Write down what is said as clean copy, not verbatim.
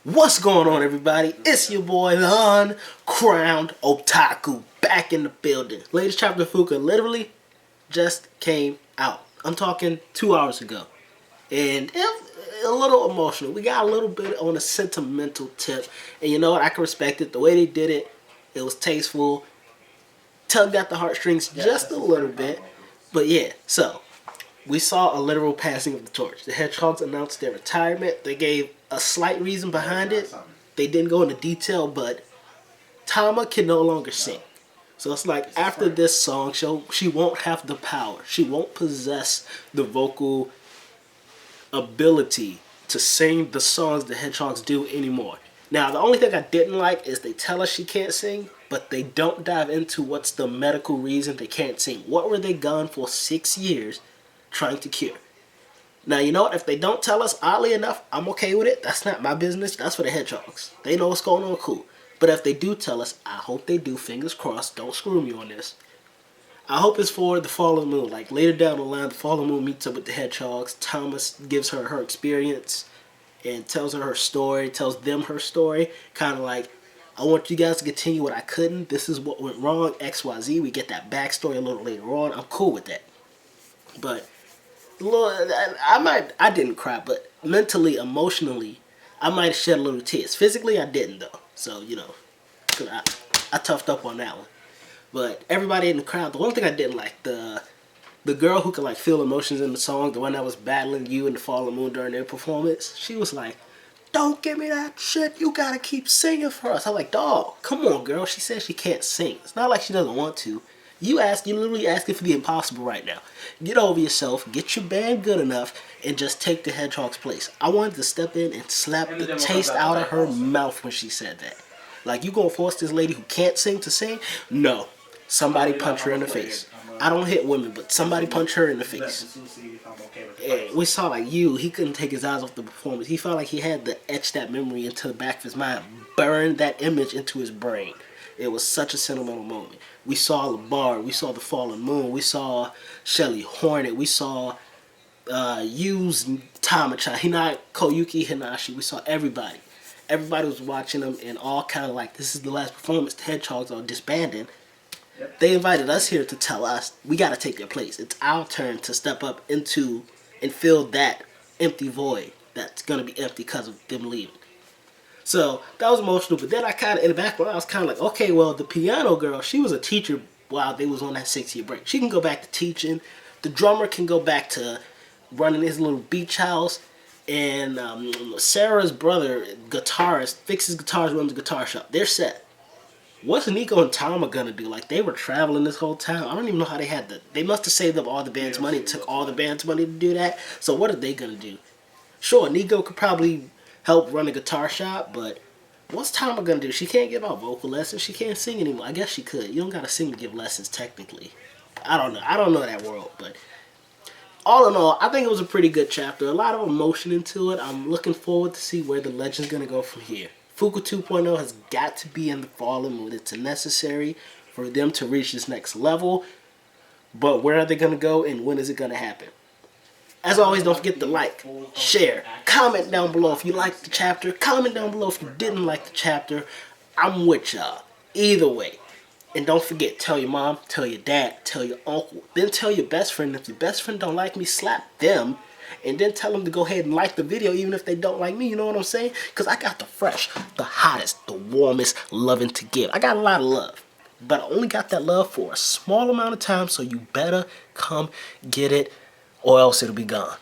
What's going on, everybody? It's your boy, the uncrowned Otaku, back in the building. Latest chapter of Fuuka literally just came out. I'm talking 2 hours ago. And it's a little emotional. We got a little bit on a sentimental tip. And you know what? I can respect it. The way they did it, it was tasteful. Tugged at the heartstrings just a little bit. But yeah, so we saw a literal passing of the torch. The Hedgehogs announced their retirement. They gave a slight reason behind it. They didn't go into detail, but Tama can no longer sing. So it's like after this song show, she won't have the power. She won't possess the vocal ability to sing the songs the Hedgehogs do anymore. Now, the only thing I didn't like is they tell us she can't sing, but they don't dive into what's the medical reason they can't sing. What were they gone for 6 years trying to cure? Now, you know what? If they don't tell us, oddly enough, I'm okay with it. That's not my business. That's for the Hedgehogs. They know what's going on, cool. But if they do tell us, I hope they do. Fingers crossed. Don't screw me on this. I hope it's for the fallen moon. Like, later down the line, the fallen moon meets up with the Hedgehogs. Thomas gives her her experience and tells her her story, tells them her story. Kind of like, I want you guys to continue what I couldn't. This is what went wrong, XYZ. We get that backstory a little later on. I'm cool with that. But Lord, I didn't cry, but mentally, emotionally, I might have shed a little tears. Physically, I didn't though. So you know, I toughed up on that one. But everybody in the crowd, the one thing I didn't like, the girl who could like feel emotions in the song, the one that was battling you and the Fallen Moon during their performance, she was like, "Don't give me that shit. You gotta keep singing for us." I'm like, "Dog, come on, girl." She says she can't sing. It's not like she doesn't want to. You literally asking for the impossible right now. Get over yourself, get your band good enough, and just take the Hedgehog's place. I wanted to step in and slap the taste out of her mouth when she said that. Like, you gonna force this lady who can't sing to sing? No. Somebody punch her in the face. I don't hit women, but somebody punch her in the face. And we saw like he couldn't take his eyes off the performance. He felt like he had to etch that memory into the back of his mind, burn that image into his brain. It was such a sentimental moment. We saw Labar, we saw the Fallen Moon, we saw Shelly Hornet, we saw Yu's Tama-chan, Koyuki Hinashi. We saw everybody. Everybody was watching them and all kind of like, this is the last performance. The Hedgehogs are disbanding. They invited us here to tell us we got to take their place. It's our turn to step up into and fill that empty void that's going to be empty because of them leaving. So that was emotional, but then I kind of, in the background, I was kind of like, okay, well, the piano girl, she was a teacher while they was on that 6-year break. She can go back to teaching. The drummer can go back to running his little beach house. And Sarah's brother, guitarist, fixes guitars, runs a guitar shop. They're set. What's Nico and Tom are gonna do? Like, they were traveling this whole time. I don't even know how they had they must have saved up all the band's money, took all the band's money to do that. So what are they gonna do? Sure, Nico could probably help run a guitar shop, but what's Tama gonna do? She can't give out vocal lessons. She can't sing anymore. I guess she could. You don't gotta sing to give lessons, technically. I don't know. I don't know that world, but all in all, I think it was a pretty good chapter. A lot of emotion into it. I'm looking forward to see where the legend's gonna go from here. Fuuka 2.0 has got to be in the Fallen Moon. It's necessary for them to reach this next level. But where are they gonna go, and when is it gonna happen? As always, don't forget to like, share, comment down below if you liked the chapter. Comment down below if you didn't like the chapter. I'm with y'all. Either way. And don't forget, tell your mom, tell your dad, tell your uncle. Then tell your best friend. If your best friend don't like me, slap them. And then tell them to go ahead and like the video even if they don't like me. You know what I'm saying? Because I got the fresh, the hottest, the warmest loving to give. I got a lot of love. But I only got that love for a small amount of time. So you better come get it, or else it'll be gone.